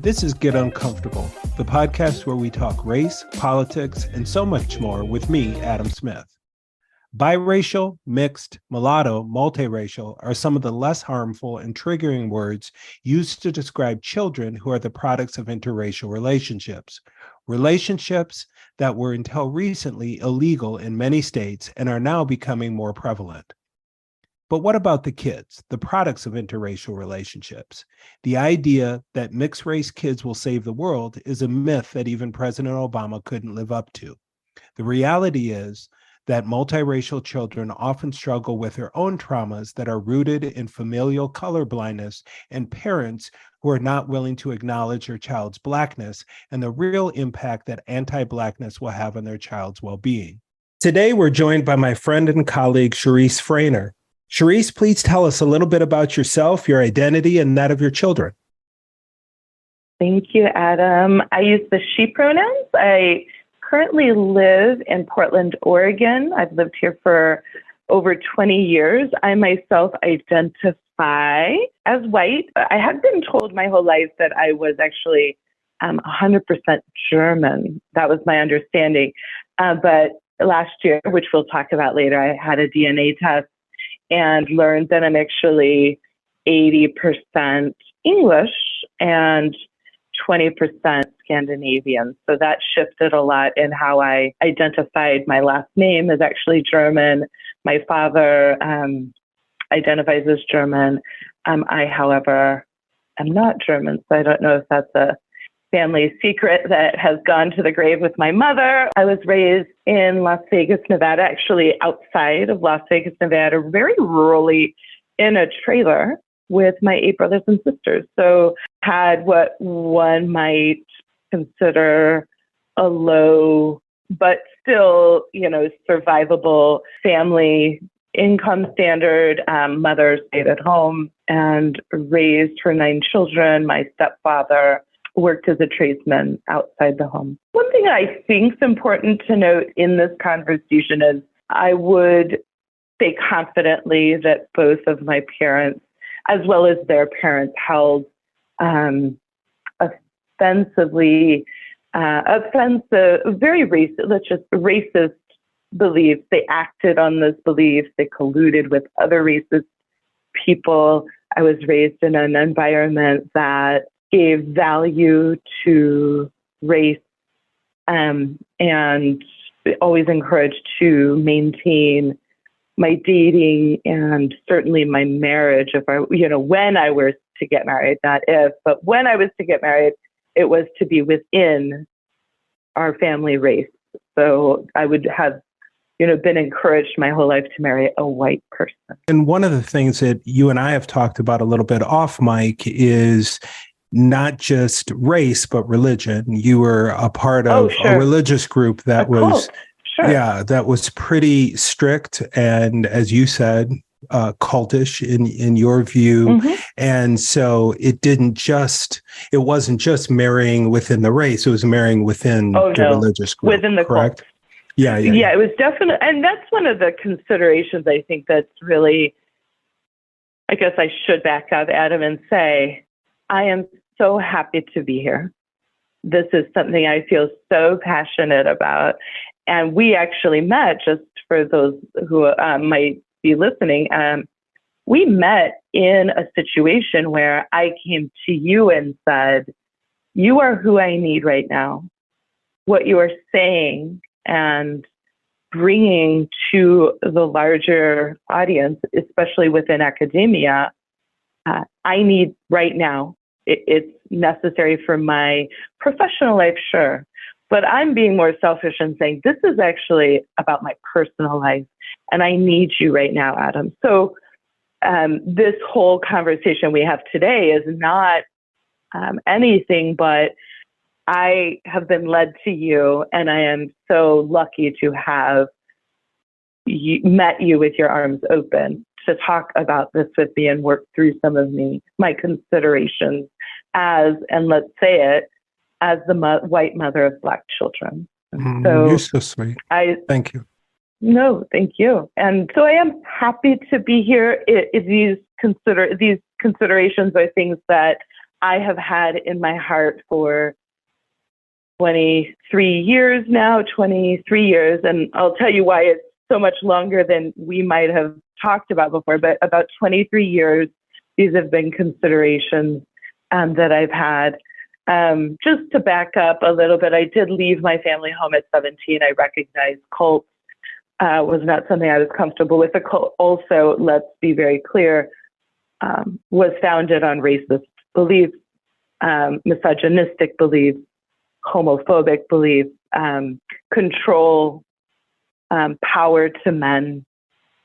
This is Get Uncomfortable, the podcast where we talk race, politics, and so much more with me, Adam Smith. Biracial, mixed, mulatto, multiracial are some of the less harmful and triggering words used to describe children who are the products of interracial relationships. Relationships that were until recently illegal in many states and are now becoming more prevalent. But what about the kids, the products of interracial relationships? The idea that mixed race kids will save the world is a myth that even President Obama couldn't live up to. The reality is that multiracial children often struggle with their own traumas that are rooted in familial colorblindness and parents who are not willing to acknowledge their child's blackness and the real impact that anti-blackness will have on their child's well-being. Today, we're joined by my friend and colleague, Cherise Freyner. Cherise, please tell us a little bit about yourself, your identity, and that of your children. Thank you, Adam. I use the she pronouns. I currently live in Portland, Oregon. I've lived here for over 20 years. I myself identify as white. I have been told my whole life that I was actually 100% German. That was my understanding. But last year, which we'll talk about later, I had a DNA test and learned that I'm actually 80% English and 20% Scandinavian. So that shifted a lot in how I identified. My last name is actually German. My father identifies as German. I, however, am not German, so I don't know if that's a family secret that has gone to the grave with my mother. I was raised in Las Vegas, Nevada, actually outside of Las Vegas, Nevada, very rurally in a trailer with my 8 brothers and sisters. So had what one might consider a low, but still, survivable family income standard. Mother stayed at home and raised her 9 children. My stepfather worked as a tradesman outside the home. One thing I think is important to note in this conversation is I would say confidently that both of my parents, as well as their parents, held very racist beliefs. They acted on those beliefs. They colluded with other racist people. I was raised in an environment that gave value to race and always encouraged to maintain my dating and certainly my marriage. When I was to get married, not if, but when I was to get married, it was to be within our family race. So I would have been encouraged my whole life to marry a white person. And one of the things that you and I have talked about a little bit off mic is not just race, but religion. You were a part of a religious group that was, that was pretty strict. And as you said, cultish in your view. Mm-hmm. And so it wasn't just marrying within the race, it was marrying within the religious group. Within the correct? Cult. Yeah, it was definitely, and that's one of the considerations I think that's really, I guess I should back up, Adam, and say, I am so happy to be here. This is something I feel so passionate about. And we actually met, just for those who might be listening, we met in a situation where I came to you and said, you are who I need right now. What you are saying and bringing to the larger audience, especially within academia, I need right now. It's necessary for my professional life, sure. But I'm being more selfish and saying, this is actually about my personal life, and I need you right now, Adam. So this whole conversation we have today is not anything but I have been led to you, and I am so lucky to have met you with your arms open to talk about this with me and work through some of my considerations as, and let's say it, as the white mother of Black children. So you're so sweet. Thank you. No, thank you. And so I am happy to be here. These considerations are things that I have had in my heart for 23 years now, 23 years. And I'll tell you why it's so much longer than we might have talked about before, but about 23 years, these have been considerations that I've had. Just to back up a little bit, I did leave my family home at 17. I recognized cults was not something I was comfortable with. The cult also, let's be very clear, was founded on racist beliefs, misogynistic beliefs, homophobic beliefs, control, power to men.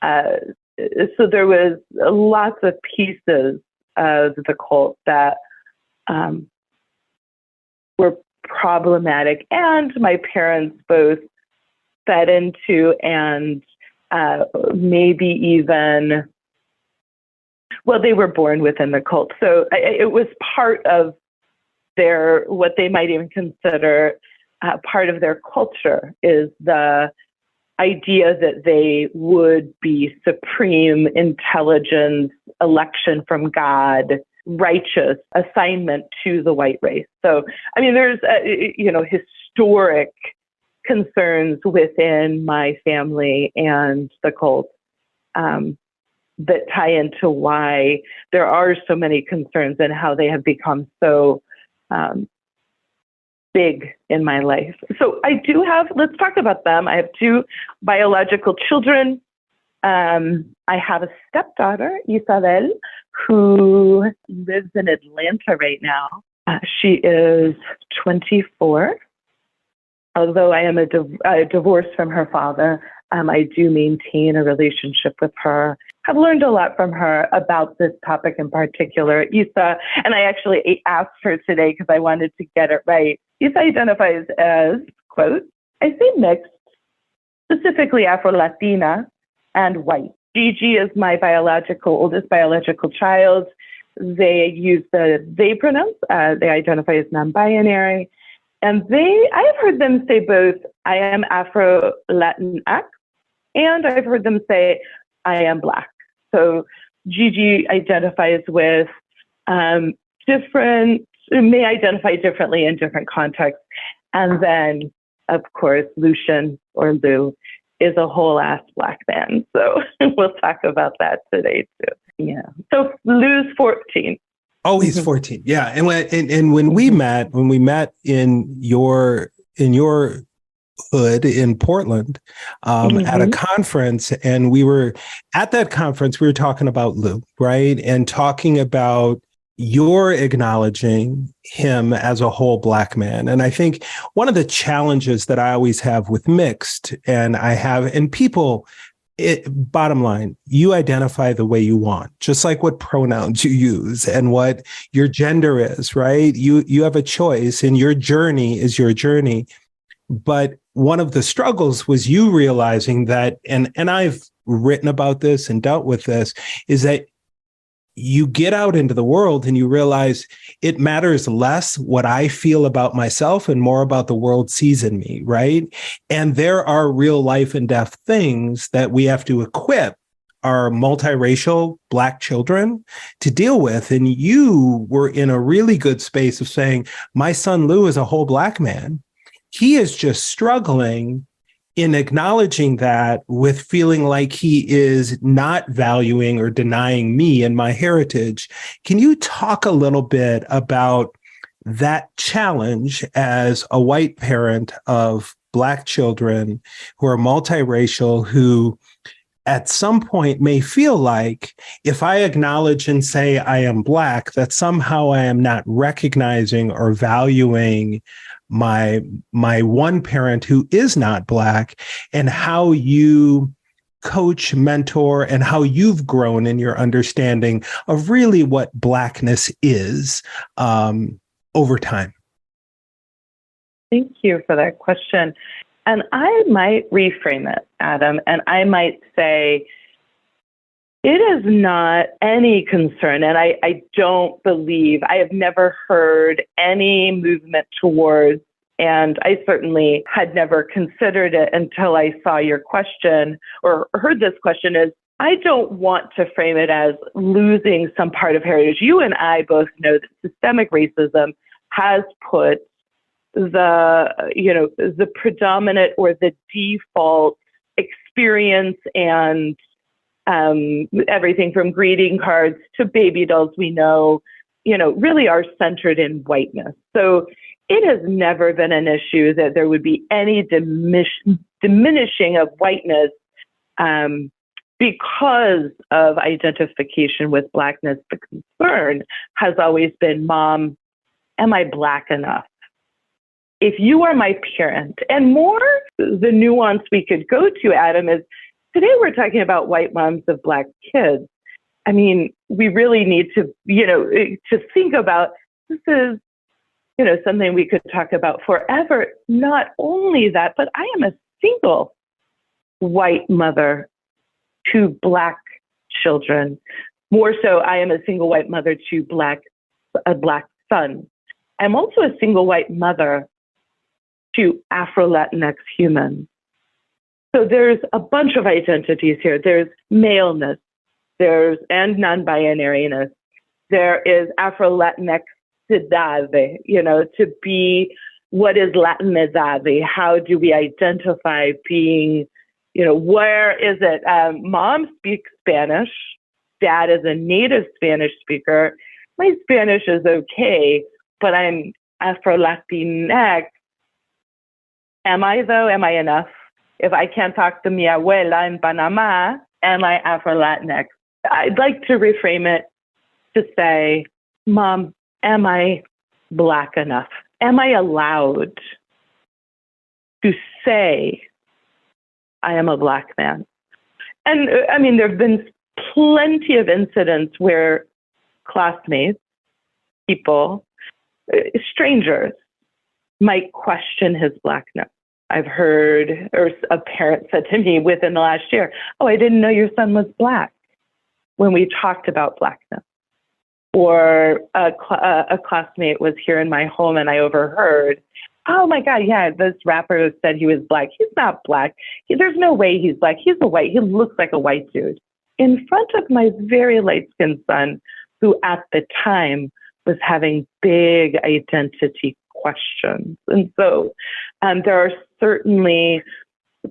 So there was lots of pieces of the cult that were problematic, and my parents both fed into and maybe even, well, they were born within the cult. So it was part of their, what they might even consider part of their culture, is the idea that they would be supreme intelligence, election from God, righteous assignment to the white race. So, I mean, there's, historic concerns within my family and the cult that tie into why there are so many concerns and how they have become so big in my life. So I do have, let's talk about them. I have 2 biological children. I have a stepdaughter, Isabel, who lives in Atlanta right now. She is 24. Although I am divorced from her father, I do maintain a relationship with her. I've learned a lot from her about this topic in particular. Isa, and I actually asked her today because I wanted to get it right. Isa identifies as, quote, I say mixed, specifically Afro-Latina and white. Gigi is my oldest biological child. They use they pronouns. They identify as non-binary. And I have heard them say both, I am Afro-Latinx, and I've heard them say, I am Black. So Gigi identifies with may identify differently in different contexts. And then, of course, Lucian, or Lou, is a whole ass Black man. So we'll talk about that today too. Yeah. So Lou's 14. Oh, he's 14. Yeah. And when we met in your hood in Portland at a conference, and we were talking about Lou, right? And talking about you're acknowledging him as a whole Black man. And I think one of the challenges that I always have with mixed, and people, bottom line, you identify the way you want, just like what pronouns you use and what your gender is, right? You have a choice, and your journey is your journey. But one of the struggles was you realizing that, and I've written about this and dealt with this, is that you get out into the world and you realize it matters less what I feel about myself and more about the world sees in me, right? And there are real life and death things that we have to equip our multiracial Black children to deal with. And you were in a really good space of saying, my son Lou is a whole Black man. He is just struggling in acknowledging that, with feeling like he is not valuing or denying me and my heritage. Can you talk a little bit about that challenge as a white parent of Black children who are multiracial, who at some point may feel like if I acknowledge and say I am Black, that somehow I am not recognizing or valuing my one parent who is not Black, and how you coach, mentor, and how you've grown in your understanding of really what Blackness is over time? Thank you for that question. And I might reframe it, Adam, and I might say, it is not any concern, and I don't believe, I have never heard any movement towards, and I certainly had never considered it until I saw your question or heard this question, is I don't want to frame it as losing some part of heritage. You and I both know that systemic racism has put the predominant or the default experience and everything from greeting cards to baby dolls we know, really are centered in whiteness. So it has never been an issue that there would be any diminishing of whiteness because of identification with Blackness. The concern has always been, Mom, am I Black enough? If you are my parent, and more the nuance we could go to, Adam, is today we're talking about white moms of Black kids. I mean, we really need to, to think about, this is, something we could talk about forever. Not only that, but I am a single white mother to Black children. More so, I am a single white mother to a Black son. I'm also a single white mother to Afro-Latinx humans. So there's a bunch of identities here. There's maleness, and non-binariness. There is Afro-Latinx, to be, what is Latinidad? How do we identify being, where is it? Mom speaks Spanish. Dad is a native Spanish speaker. My Spanish is okay, but I'm Afro-Latinx. Am I, though? Am I enough? If I can't talk to mi abuela in Panama, am I Afro-Latinx? I'd like to reframe it to say, Mom, am I Black enough? Am I allowed to say I am a Black man? And I mean, there have been plenty of incidents where classmates, people, strangers might question his Blackness. I've heard, or a parent said to me within the last year, oh, I didn't know your son was Black, when we talked about Blackness. Or a classmate was here in my home and I overheard, oh my God, yeah, this rapper said he was Black. He's not Black. There's no way he's Black. He looks like a white dude. In front of my very light-skinned son, who at the time was having big identity questions. And so there are certainly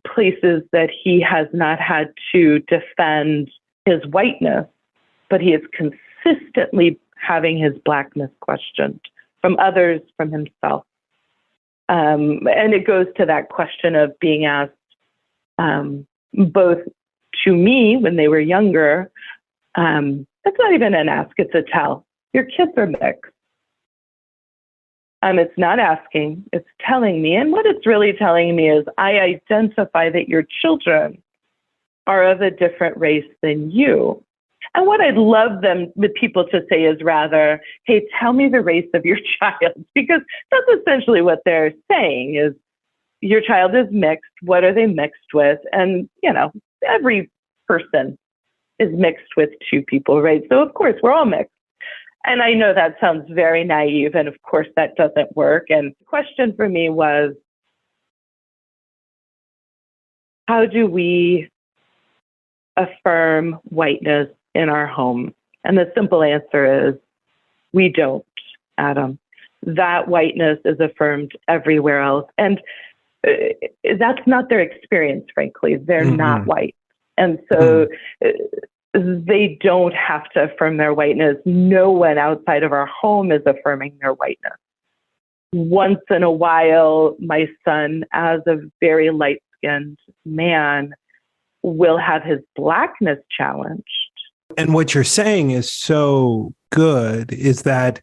places that he has not had to defend his whiteness, but he is consistently having his Blackness questioned from others, from himself. And it goes to that question of being asked both to me when they were younger. It's not even an ask, it's a tell. Your kids are mixed. It's not asking, it's telling me. And what it's really telling me is I identify that your children are of a different race than you. And what I'd love the people to say is rather, hey, tell me the race of your child, because that's essentially what they're saying is your child is mixed. What are they mixed with? And, every person is mixed with two people, right? So of course we're all mixed. And I know that sounds very naive, and of course that doesn't work. And the question for me was, how do we affirm whiteness in our home? And the simple answer is, we don't, Adam. That whiteness is affirmed everywhere else. And that's not their experience, frankly. They're not white. And so they don't have to affirm their whiteness. No one outside of our home is affirming their whiteness. Once in a while, my son, as a very light-skinned man, will have his Blackness challenged. And what you're saying is so good is that,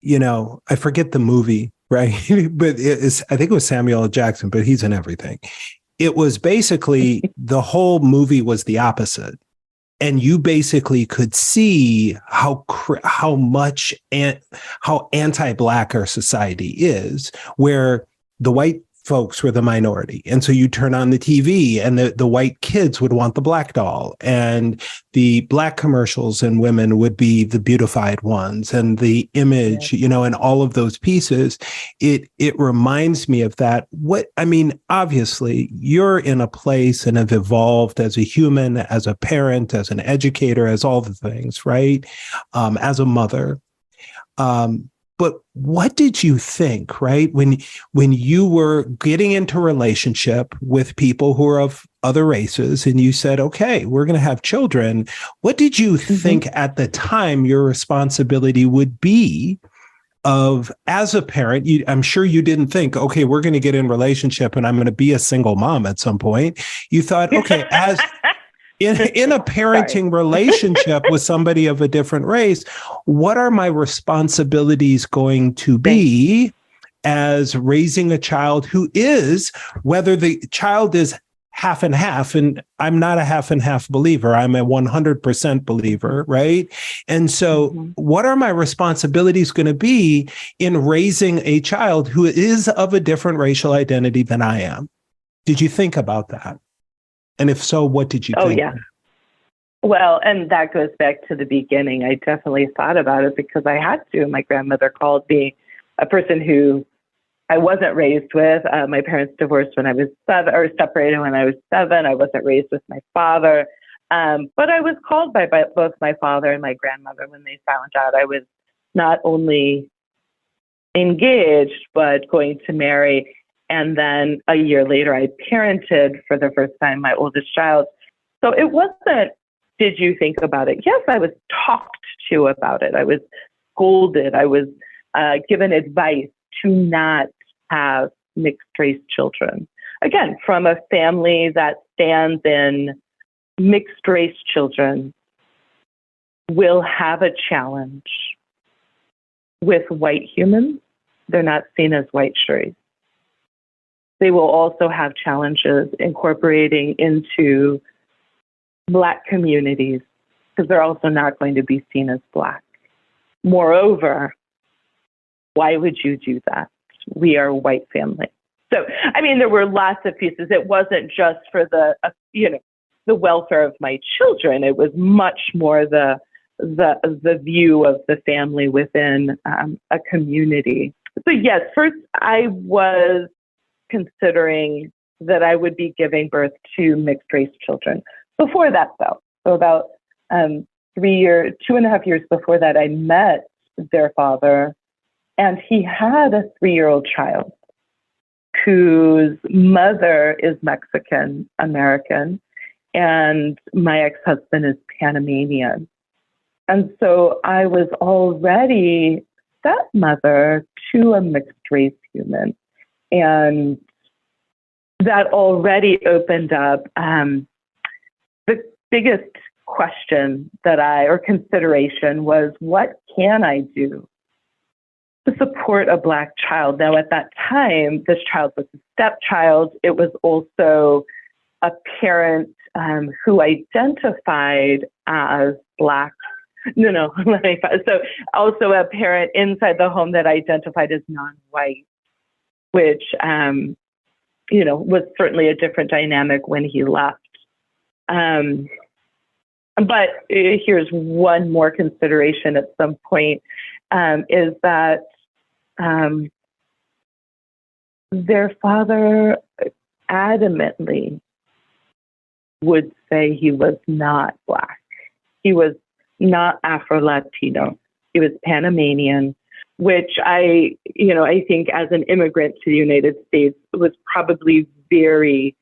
I forget the movie, right? But I think it was Samuel L. Jackson, but he's in everything. It was basically the whole movie was the opposite. And you basically could see how anti-Black our society is, where the white folks were the minority. And so you turn on the TV and the white kids would want the black doll, and the black commercials and women would be the beautified ones, and the image, and all of those pieces. It reminds me of that. Obviously you're in a place and have evolved as a human, as a parent, as an educator, as all the things, right? As a mother. But what did you think, right? When you were getting into relationship with people who are of other races and you said, okay, we're going to have children. What did you think at the time your responsibility would be as a parent? I'm sure you didn't think, okay, we're going to get in relationship and I'm going to be a single mom at some point. You thought, okay, as in a parenting relationship with somebody of a different race, what are my responsibilities going to be as raising a child who is, whether the child is half and half, and I'm not a half and half believer, I'm a 100% believer, right? And so what are my responsibilities going to be in raising a child who is of a different racial identity than I am? Did you think about that? And if so, what did you think? Oh, yeah. Well, and that goes back to the beginning. I definitely thought about it because I had to. My grandmother called me a person who I wasn't raised with. My parents divorced when I was 7, or separated when I was 7. I wasn't raised with my father. But I was called by both my father and my grandmother when they found out I was not only engaged, but going to marry. And then a year later, I parented for the first time my oldest child. So it wasn't, did you think about it? Yes, I was talked to about it. I was scolded. I was given advice to not have mixed race children. Again, from a family that stands in mixed race children will have a challenge with white humans. They're not seen as white Cherise. They will also have challenges incorporating into Black communities because they're also not going to be seen as Black. Moreover, why would you do that? We are a white family. So, there were lots of pieces. It wasn't just for the welfare of my children. It was much more the view of the family within a community. So yes, first I was considering that I would be giving birth to mixed race children. Before that, though, so about 2.5 years before that, I met their father, and he had a 3-year-old child whose mother is Mexican American, and my ex-husband is Panamanian. And so I was already stepmother to a mixed race human. And that already opened up the biggest question or consideration was, what can I do to support a Black child? Now, at that time, this child was a stepchild. It was also a parent who identified as Black. So also a parent inside the home that identified as non-white, which, was certainly a different dynamic when he left. But here's one more consideration at some point, is that their father adamantly would say he was not Black. He was not Afro-Latino. He was Panamanian, which I think as an immigrant to the United States was probably very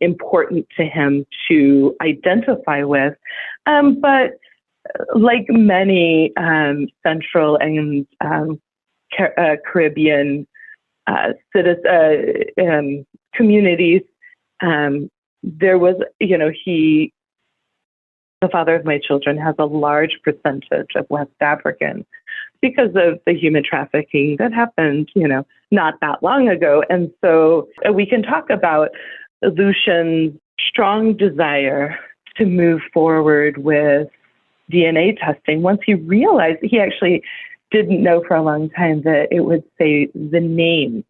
important to him to identify with. But like many Central and Caribbean communities, there was, the father of my children has a large percentage of West African because of the human trafficking that happened, not that long ago. And so we can talk about Lucian's strong desire to move forward with DNA testing once he realized he actually didn't know for a long time that it would say the name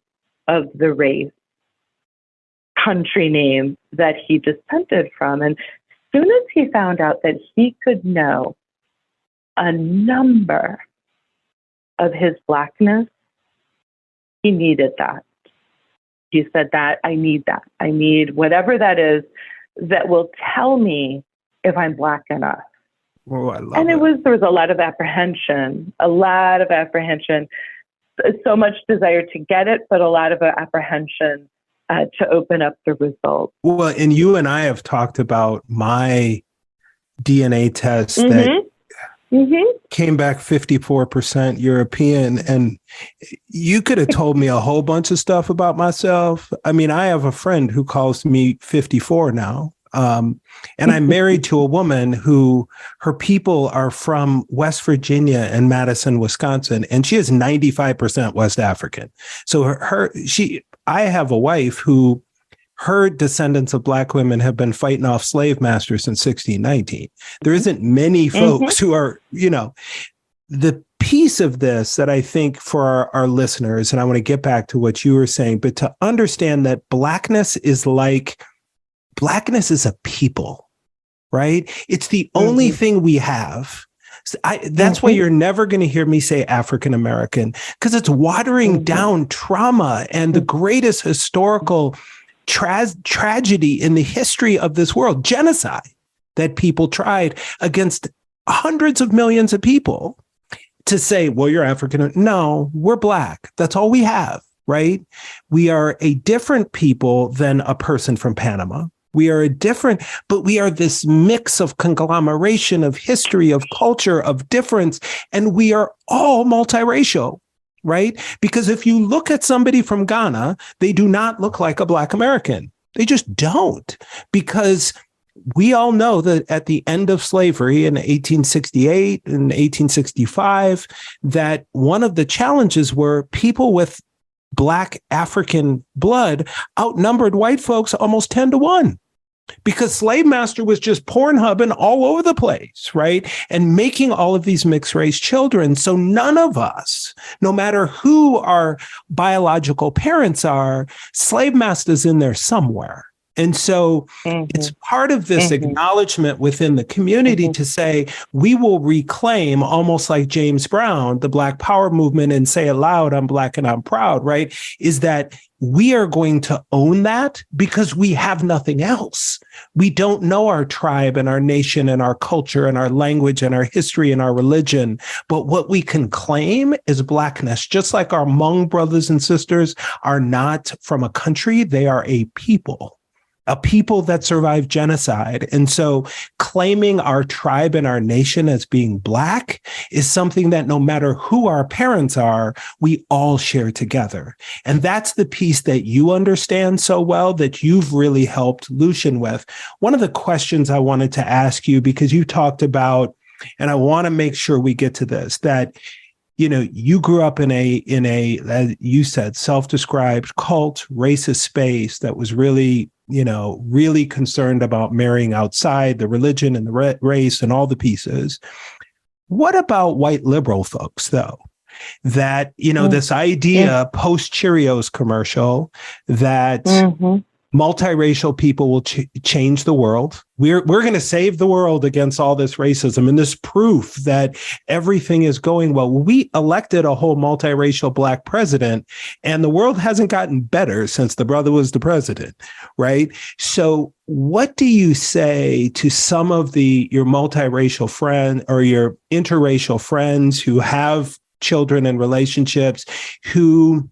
of the race country name that he dissented from. And as soon as he found out that he could know a number of his Blackness, he needed that. He said that, I need that. I need whatever that is that will tell me if I'm Black enough. Oh, I love and it. There was a lot of apprehension, so much desire to get it, but a lot of apprehension to open up the results. Well, and you and I have talked about my DNA test that came back 54% European. And you could have told me a whole bunch of stuff about myself. I mean, I have a friend who calls me 54 now. And I'm married to a woman who her people are from West Virginia and Madison, Wisconsin, and she is 95% West African. So I have a wife who her descendants of Black women have been fighting off slave masters since 1619. There isn't many folks who are, the piece of this that I think for our listeners, and I want to get back to what you were saying, but to understand that Blackness is a people, right? It's the only thing we have. That's why you're never going to hear me say African American, because it's watering down trauma and the greatest historical tragedy in the history of this world, genocide that people tried against hundreds of millions of people. To say, well, you're African. No, we're Black. That's all we have, right? We are a different people than a person from Panama. We are but we are this mix of conglomeration of history, of culture, of difference, and we are all multiracial, right? Because if you look at somebody from Ghana, they do not look like a Black American. They just don't, because we all know that at the end of slavery in 1868 and 1865, that one of the challenges were people with Black African blood outnumbered white folks almost 10-1, because slave master was just Pornhubbing all over the place, right? And making all of these mixed race children. So none of us, no matter who our biological parents are, slave master's in there somewhere. And so it's part of this acknowledgement within the community to say, we will reclaim, almost like James Brown, the Black Power movement, and say it loud, I'm Black and I'm proud, right? Is that we are going to own that because we have nothing else. We don't know our tribe and our nation and our culture and our language and our history and our religion. But what we can claim is Blackness, just like our Hmong brothers and sisters are not from a country, they are a people that survived genocide. And so claiming our tribe and our nation as being Black is something that no matter who our parents are, we all share together. And that's the piece that you understand so well, that you've really helped Lucian with. One of the questions I wanted to ask you, because you talked about, and I want to make sure we get to this, that you grew up in a, as you said, self-described cult, racist space that was really concerned about marrying outside the religion and the race and all the pieces. What about white liberal folks, though? That, this idea post Cheerios commercial that multiracial people will change the world. We're going to save the world against all this racism, and this proof that everything is going well. We elected a whole multiracial Black president, and the world hasn't gotten better since the brother was the president, right? So what do you say to some of your multiracial friend or your interracial friends who have children and relationships who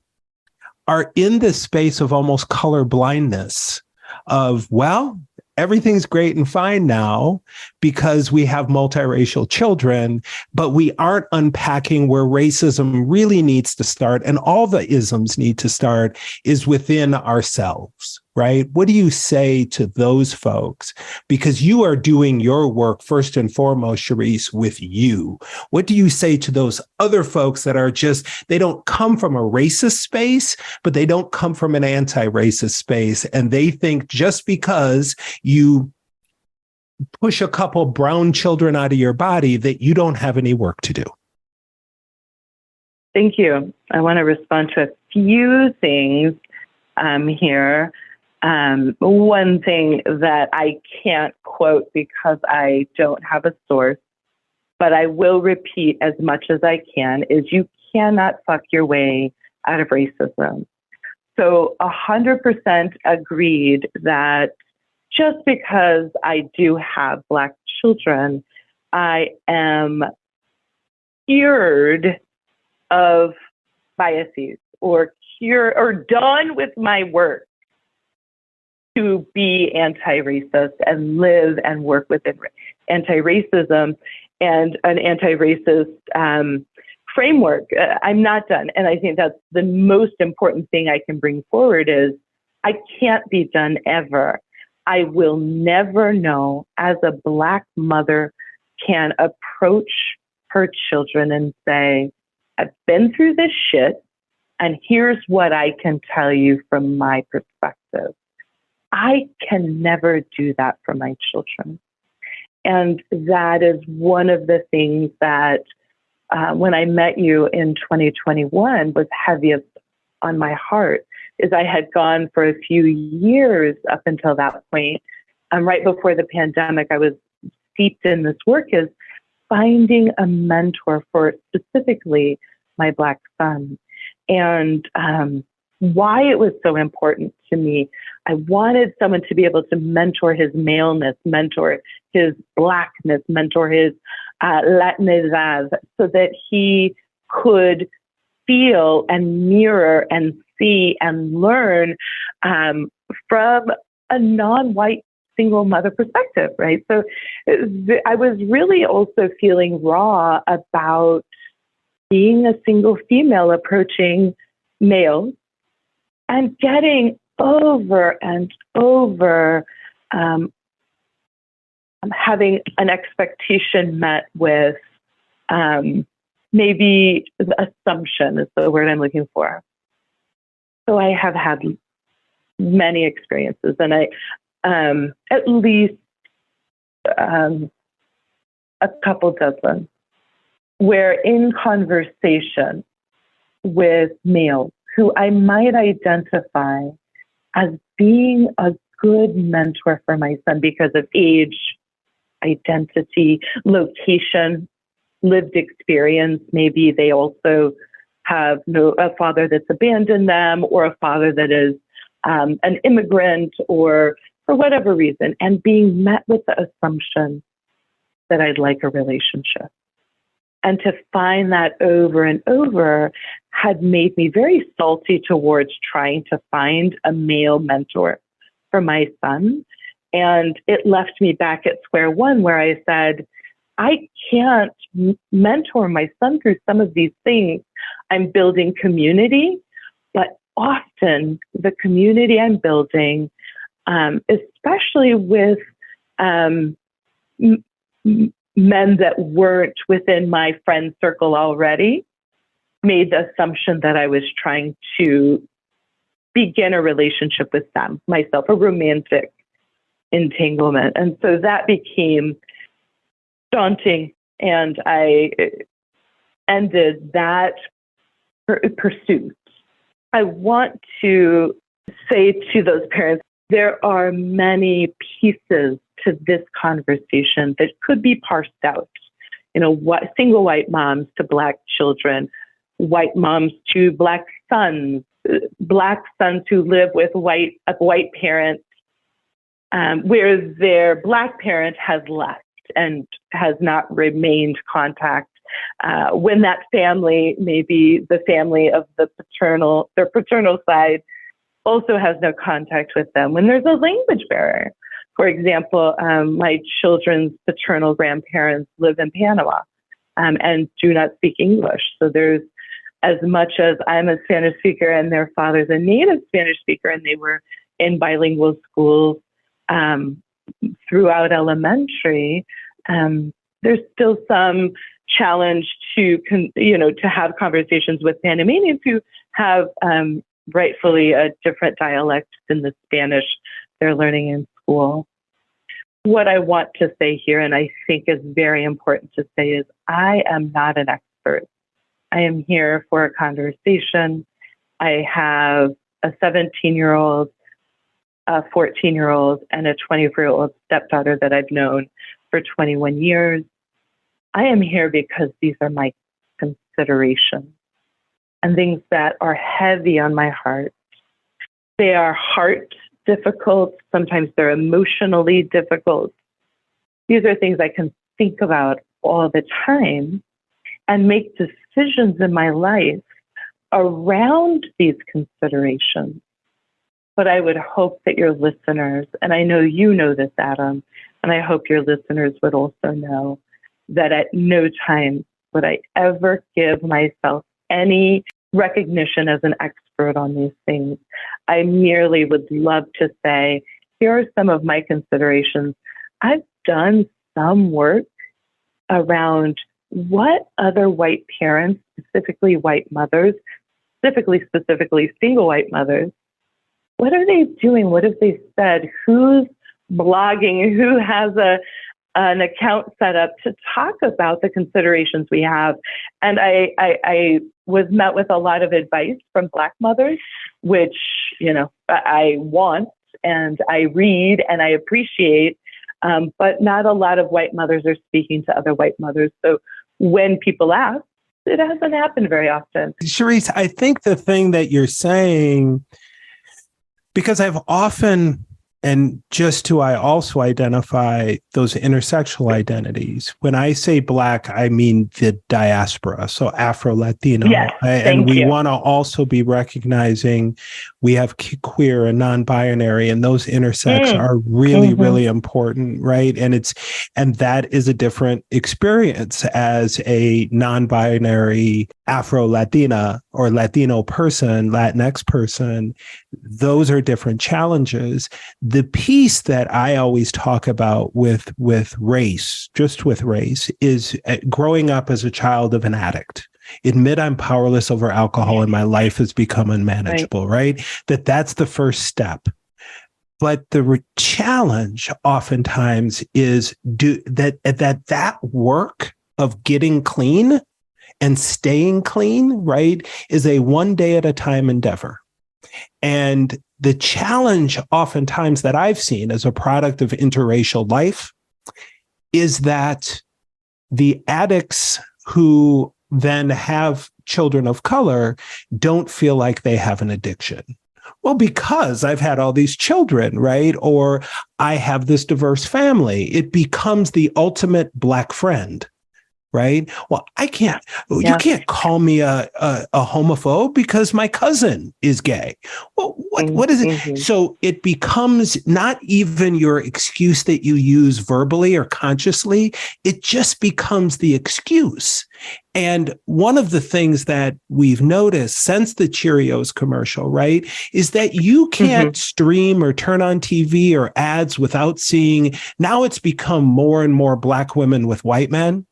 are in this space of almost color blindness of, well, everything's great and fine now because we have multiracial children, but we aren't unpacking where racism really needs to start, and all the isms need to start is within ourselves, right? What do you say to those folks? Because you are doing your work first and foremost, Cherise, with you. What do you say to those other folks that are they don't come from a racist space, but they don't come from an anti-racist space, and they think just because you push a couple brown children out of your body that you don't have any work to do? Thank you. I want to respond to a few things here. One thing that I can't quote because I don't have a source, but I will repeat as much as I can, is you cannot fuck your way out of racism. So 100% agreed that just because I do have Black children, I am cured of biases or done with my work to be anti-racist and live and work within anti-racism and an anti-racist framework. I'm not done. And I think that's the most important thing I can bring forward is I can't be done ever. I will never know as a Black mother can approach her children and say, I've been through this shit, and here's what I can tell you from my perspective. I can never do that for my children. And that is one of the things that when I met you in 2021 was heaviest on my heart, is I had gone for a few years up until that point. Right before the pandemic, I was steeped in this work, is finding a mentor for specifically my Black son. And why it was so important to me, I wanted someone to be able to mentor his maleness, mentor his Blackness, mentor his Latinidad, so that he could feel and mirror and see and learn from a non-white single mother perspective, right? So I was really also feeling raw about being a single female approaching males and getting over and over having an expectation met with maybe the assumption is the word I'm looking for. So I have had many experiences, and I at least a couple dozen, where in conversation with males who I might identify as being a good mentor for my son because of age, identity, location, lived experience. Maybe they also have a father that's abandoned them, or a father that is an immigrant, or for whatever reason, and being met with the assumption that I'd like a relationship. And to find that over and over had made me very salty towards trying to find a male mentor for my son. And it left me back at square one, where I said, I can't mentor my son through some of these things. I'm building community, but often the community I'm building, especially with men that weren't within my friend circle already, made the assumption that I was trying to begin a relationship with them, myself, a romantic entanglement. And so that became daunting, and I ended that pursuit. I want to say to those parents, there are many pieces to this conversation that could be parsed out. You know, what single white moms to Black children, white moms to Black sons who live with a white parent, where their Black parent has left and has not remained contact. When that family, maybe the family of their paternal side, also has no contact with them. When there's a language barrier, for example, my children's paternal grandparents live in Panama and do not speak English. So there's, as much as I'm a Spanish speaker and their father's a native Spanish speaker, and they were in bilingual schools throughout elementary, there's still some challenge to have conversations with Panamanians who have rightfully a different dialect than the Spanish they're learning in school. What I want to say here, and I think is very important to say, is I am not an expert. I am here for a conversation. I have a 17-year-old a 14-year-old and a 24-year-old stepdaughter that I've known for 21 years. I am here because these are my considerations and things that are heavy on my heart. They are heart difficult. Sometimes they're emotionally difficult. These are things I can think about all the time and make decisions in my life around these considerations. But I would hope that your listeners, and I know you know this, Adam, and I hope your listeners would also know that at no time would I ever give myself any recognition as an expert on these things. I merely would love to say, here are some of my considerations. I've done some work around what other white parents, specifically white mothers, specifically single white mothers, what are they doing? What have they said? Who's blogging? Who has an account set up to talk about the considerations we have? And I was met with a lot of advice from Black mothers, which, I want and I read and I appreciate, but not a lot of white mothers are speaking to other white mothers. So when people ask, it hasn't happened very often. Cherise, I think the thing that you're saying, because I've often, and I also identify those intersectional identities. When I say Black, I mean the diaspora, so Afro-Latino. Yes, and we want to also be recognizing we have queer and non-binary, and those intersects are really, really important, right? And that is a different experience as a non-binary Afro-Latina or Latino person, Latinx person. Those are different challenges. The piece that I always talk about with race, is growing up as a child of an addict. Admit I'm powerless over alcohol and my life has become unmanageable, right? That's the first step. But the challenge oftentimes is that work of getting clean and staying clean, right, is a one day at a time endeavor. And the challenge oftentimes that I've seen as a product of interracial life is that the addicts who then have children of color don't feel like they have an addiction. Well, because I've had all these children, right? Or I have this diverse family. It becomes the ultimate Black friend. Right. Well, you can't call me a homophobe because my cousin is gay. Well, what is it? So it becomes not even your excuse that you use verbally or consciously. It just becomes the excuse. And one of the things that we've noticed since the Cheerios commercial, right, is that you can't stream or turn on TV or ads without seeing. Now it's become more and more Black women with white men.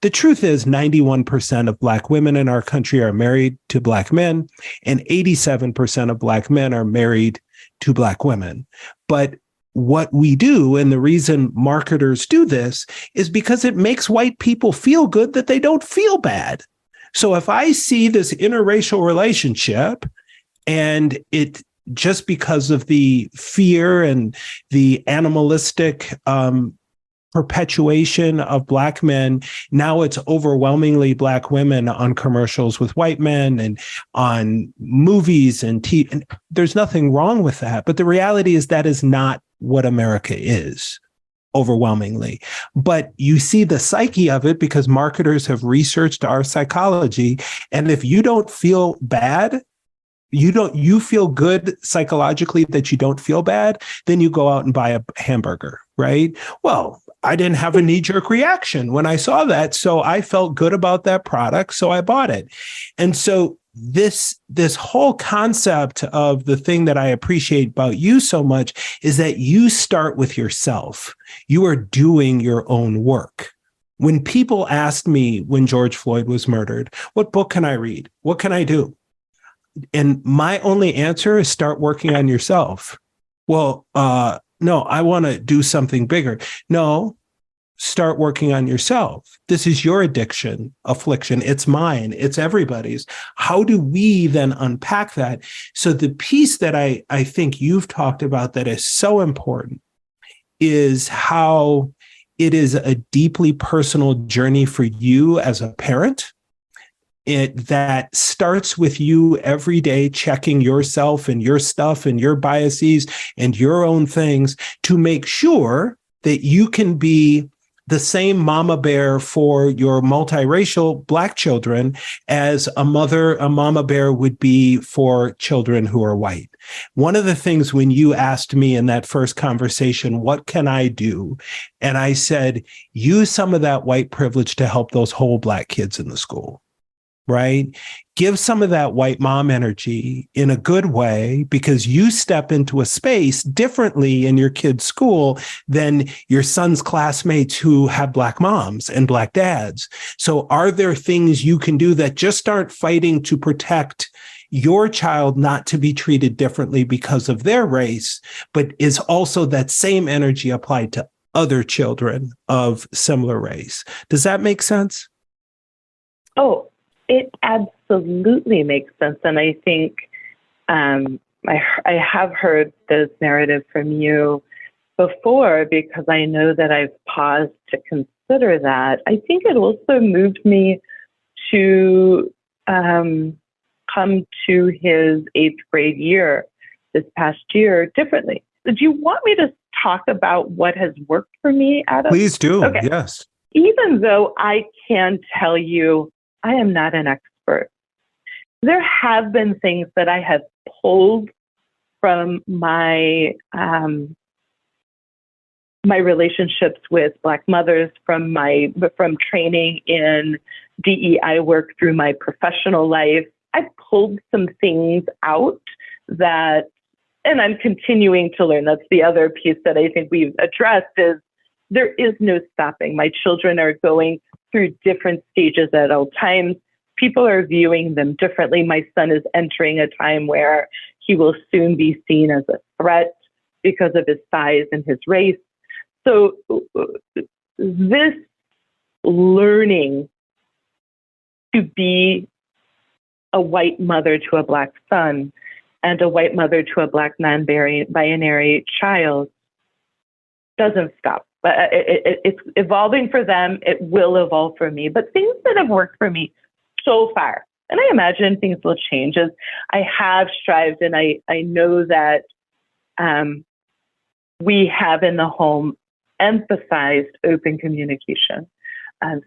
The truth is 91% of Black women in our country are married to Black men, and 87% of Black men are married to Black women. But what we do, and the reason marketers do this, is because it makes white people feel good that they don't feel bad. So if I see this interracial relationship and it just because of the fear and the animalistic perpetuation of Black men, now it's overwhelmingly Black women on commercials with white men and on movies and TV. And there's nothing wrong with that. But the reality is that is not what America is overwhelmingly. But you see the psyche of it because marketers have researched our psychology. And if you don't feel bad, you feel good psychologically that you don't feel bad, then you go out and buy a hamburger, right? Well, I didn't have a knee-jerk reaction when I saw that, so I felt good about that product, so I bought it. And so this whole concept of the thing that I appreciate about you so much is that you start with yourself. You are doing your own work. When people asked me when George Floyd was murdered, what book can I read? What can I do? And my only answer is start working on yourself. Well, no, I want to do something bigger. No, start working on yourself. This is your affliction. It's mine. It's everybody's. How do we then unpack that? So the piece that I think you've talked about that is so important is how it is a deeply personal journey for you as a parent. That starts with you every day checking yourself and your stuff and your biases and your own things to make sure that you can be the same mama bear for your multiracial Black children as a mama bear would be for children who are white. One of the things when you asked me in that first conversation, what can I do? And I said, use some of that white privilege to help those whole Black kids in the school. Right? Give some of that white mom energy in a good way because you step into a space differently in your kid's school than your son's classmates who have Black moms and Black dads. So are there things you can do that just aren't fighting to protect your child not to be treated differently because of their race, but is also that same energy applied to other children of similar race? Does that make sense? Oh, it absolutely makes sense. And I think I have heard this narrative from you before because I know that I've paused to consider that. I think it also moved me to come to his 8th grade year this past year differently. Do you want me to talk about what has worked for me, Adam? Please do. Okay. Yes. Even though I can tell you I am not an expert, there have been things that I have pulled from my my relationships with Black mothers, from training in DEI work through my professional life. I've pulled some things out that, and I'm continuing to learn. That's the other piece that I think we've addressed is there is no stopping. My children are going through different stages at all times. People are viewing them differently. My son is entering a time where he will soon be seen as a threat because of his size and his race. So this learning to be a white mother to a Black son and a white mother to a Black non-binary child doesn't stop. But it's evolving for them. It will evolve for me. But things that have worked for me so far, and I imagine things will change, as I have strived, and I know that we have in the home emphasized open communication.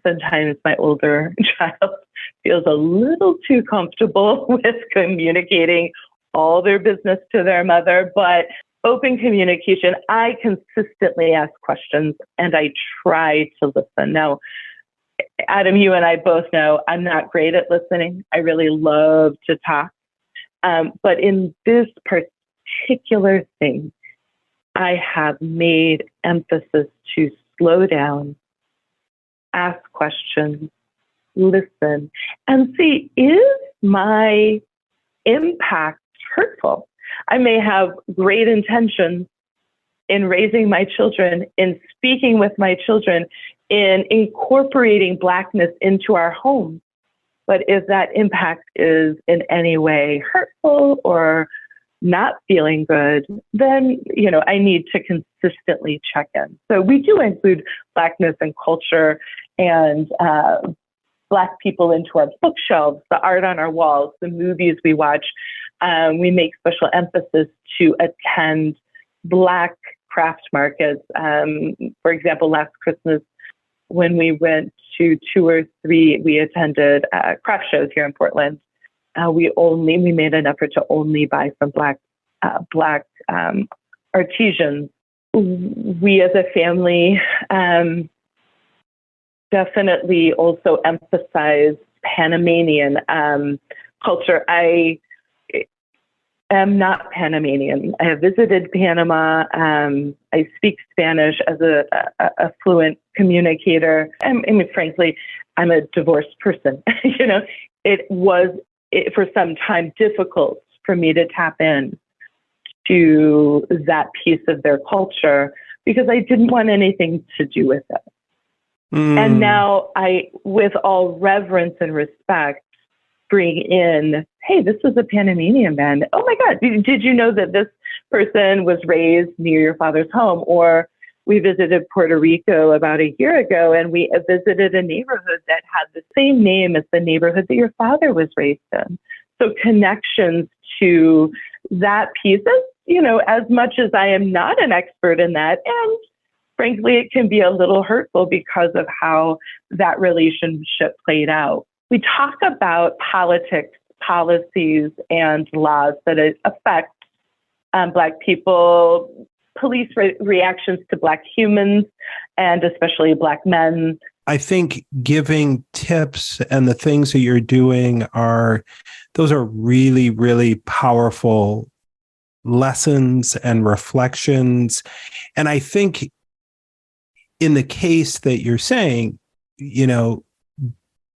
Sometimes my older child feels a little too comfortable with communicating all their business to their mother, but open communication, I consistently ask questions and I try to listen. Now, Adam, you and I both know I'm not great at listening. I really love to talk. But in this particular thing, I have made emphasis to slow down, ask questions, listen, and see, is my impact hurtful? I may have great intentions in raising my children, in speaking with my children, in incorporating Blackness into our home. But if that impact is in any way hurtful or not feeling good, then, I need to consistently check in. So we do include Blackness and culture and Black people into our bookshelves, the art on our walls, the movies we watch. We make special emphasis to attend Black craft markets. For example, last Christmas, when we went to 2 or 3, we attended craft shows here in Portland. We made an effort to only buy from Black artisans. We as a family definitely also emphasize Panamanian culture. I am not Panamanian. I have visited Panama. I speak Spanish as a fluent communicator. Frankly, I'm a divorced person. It was for some time difficult for me to tap in to that piece of their culture because I didn't want anything to do with it. And now I, with all reverence and respect, bring in, hey, this was a Panamanian man. Oh my God, did you know that this person was raised near your father's home? Or we visited Puerto Rico about a year ago, and we visited a neighborhood that had the same name as the neighborhood that your father was raised in. So connections to that piece, as much as I am not an expert in that, and frankly, it can be a little hurtful because of how that relationship played out. We talk about politics, policies, and laws that affect Black people, police reactions to Black humans, and especially Black men. I think giving tips and the things that you're doing those are really, really powerful lessons and reflections. And I think in the case that you're saying,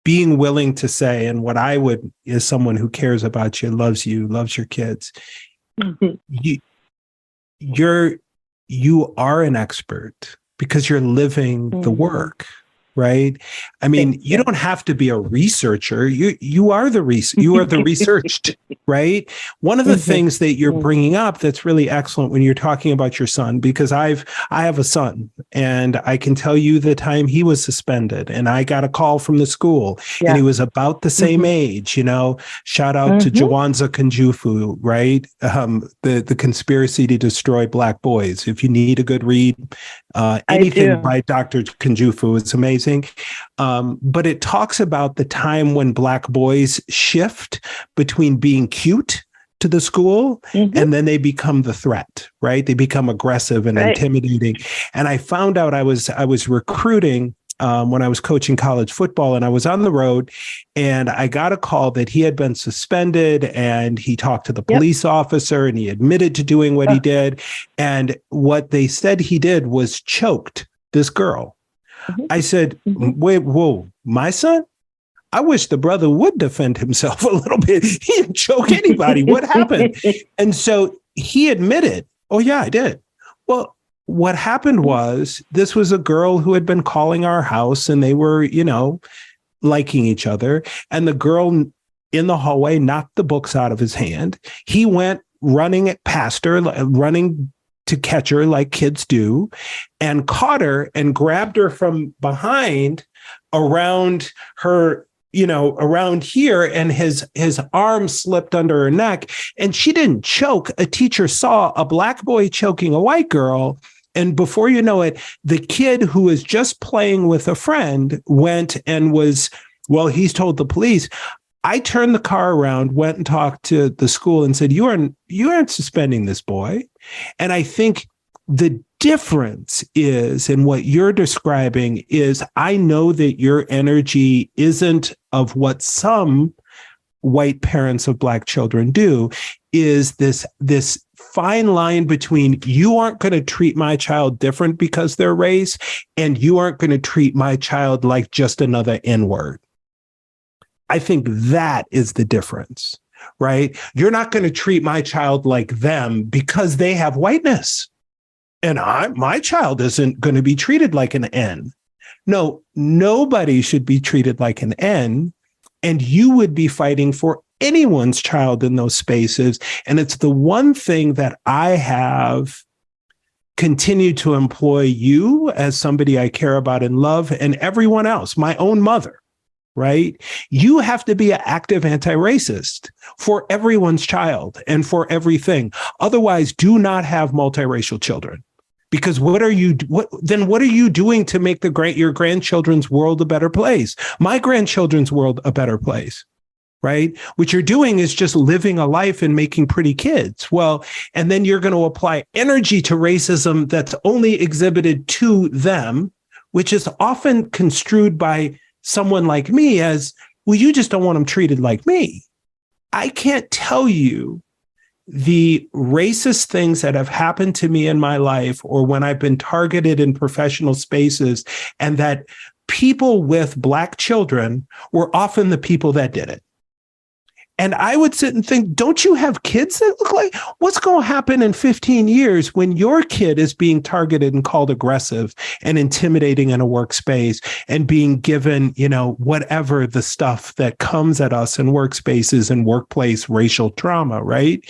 being willing to say, and what I would, is someone who cares about you, loves your kids, you are an expert because you're living the work, right? I mean, you don't have to be a researcher. You are the researched, right? One of the things that you're bringing up that's really excellent when you're talking about your son, because I have a son, and I can tell you the time he was suspended, and I got a call from the school, and he was about the same age. Shout out to Jawanza Kunjufu, right? The conspiracy to destroy Black boys. If you need a good read, anything by Dr. Kunjufu, it's amazing. But it talks about the time when Black boys shift between being cute to the school and then they become the threat, right? They become aggressive and intimidating. And I found out I was recruiting when I was coaching college football, and I was on the road, and I got a call that he had been suspended, and he talked to the police officer, and he admitted to doing what he did. And what they said he did was choked this girl. I said, wait, whoa, my son? I wish the brother would defend himself a little bit. He didn't choke anybody. What happened? And so he admitted, oh, yeah, I did. Well, what happened was, this was a girl who had been calling our house, and they were, liking each other. And the girl in the hallway knocked the books out of his hand. He went running past her, running to catch her like kids do, and caught her and grabbed her from behind around her, around here, and his arm slipped under her neck, and she didn't choke. A teacher saw a Black boy choking a white girl, and before you know it, the kid who was just playing with a friend went and he's told the police. I turned the car around, went and talked to the school and said, you aren't suspending this boy. And I think the difference is, in what you're describing, is I know that your energy isn't of what some white parents of Black children do, is this fine line between, you aren't going to treat my child different because they're race, and you aren't going to treat my child like just another N-word. I think that is the difference, right? You're not going to treat my child like them because they have whiteness. And my child isn't going to be treated like an N. No, nobody should be treated like an N. And you would be fighting for anyone's child in those spaces. And it's the one thing that I have continued to employ you as somebody I care about and love, and everyone else, my own mother. Right? You have to be an active anti-racist for everyone's child and for everything. Otherwise, do not have multiracial children. Because what are you doing to make your grandchildren's world a better place? My grandchildren's world a better place, right? What you're doing is just living a life and making pretty kids. Well, and then you're going to apply energy to racism that's only exhibited to them, which is often construed by someone like me as, well, you just don't want them treated like me. I can't tell you the racist things that have happened to me in my life, or when I've been targeted in professional spaces, and that people with Black children were often the people that did it. And I would sit and think, don't you have kids that look like, what's going to happen in 15 years when your kid is being targeted and called aggressive and intimidating in a workspace and being given, whatever the stuff that comes at us in workspaces and workplace racial trauma, right?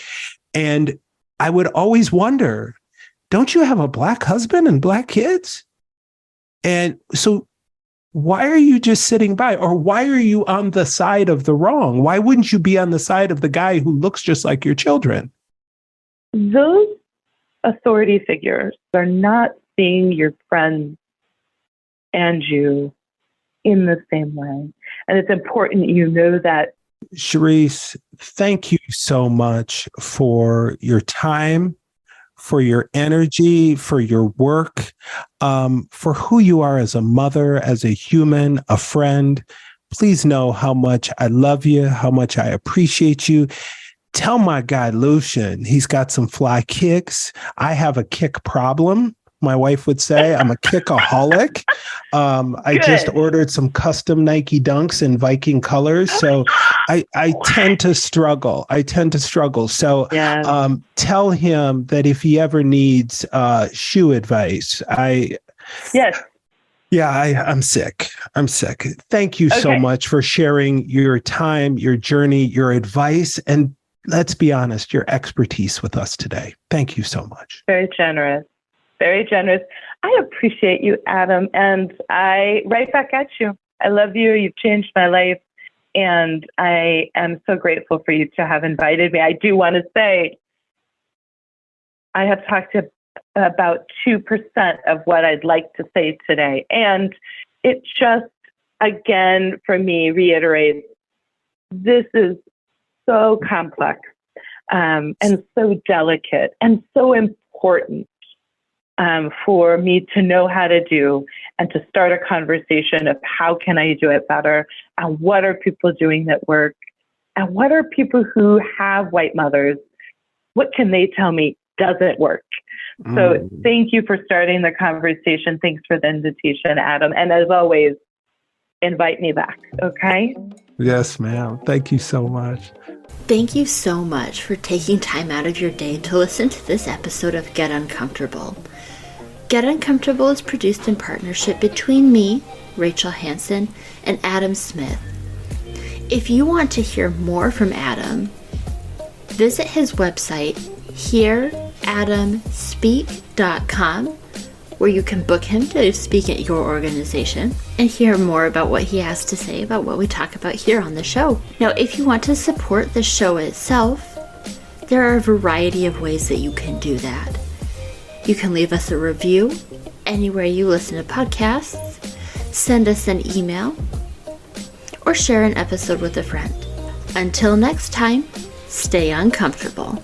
And I would always wonder, don't you have a Black husband and Black kids? And so why are you just sitting by? Or why are you on the side of the wrong? Why wouldn't you be on the side of the guy who looks just like your children? Those authority figures are not seeing your friends and you in the same way. And it's important you know that. Cherise, thank you so much for your time, for your energy, for your work, for who you are as a mother, as a human, a friend. Please know how much I love you, how much I appreciate you. Tell my guy, Lucian, he's got some fly kicks. I have a kick problem. My wife would say I'm a kickaholic. I just ordered some custom Nike Dunks in Viking colors. So I tend to struggle. So tell him that if he ever needs shoe advice, Yes. Yeah, I'm sick. Thank you so much for sharing your time, your journey, your advice, and let's be honest, your expertise with us today. Thank you so much. Very generous. Very generous. I appreciate you, Adam, and I right back at you. I love you. You've changed my life, and I am so grateful for you to have invited me. I do want to say I have talked to about 2% of what I'd like to say today, and it just, again, for me, reiterates this is so complex and so delicate and so important. For me to know how to do and to start a conversation of how can I do it better and what are people doing that work and what are people who have white mothers, what can they tell me doesn't work? So thank you for starting the conversation. Thanks for the invitation, Adam. And as always, invite me back, okay? Yes, ma'am. Thank you so much. Thank you so much for taking time out of your day to listen to this episode of Get Uncomfortable. Get Uncomfortable is produced in partnership between me, Rachel Hansen, and Adam Smith. If you want to hear more from Adam, visit his website, hearadamspeak.com, where you can book him to speak at your organization and hear more about what he has to say about what we talk about here on the show. Now, if you want to support the show itself, there are a variety of ways that you can do that. You can leave us a review anywhere you listen to podcasts, send us an email, or share an episode with a friend. Until next time, stay uncomfortable.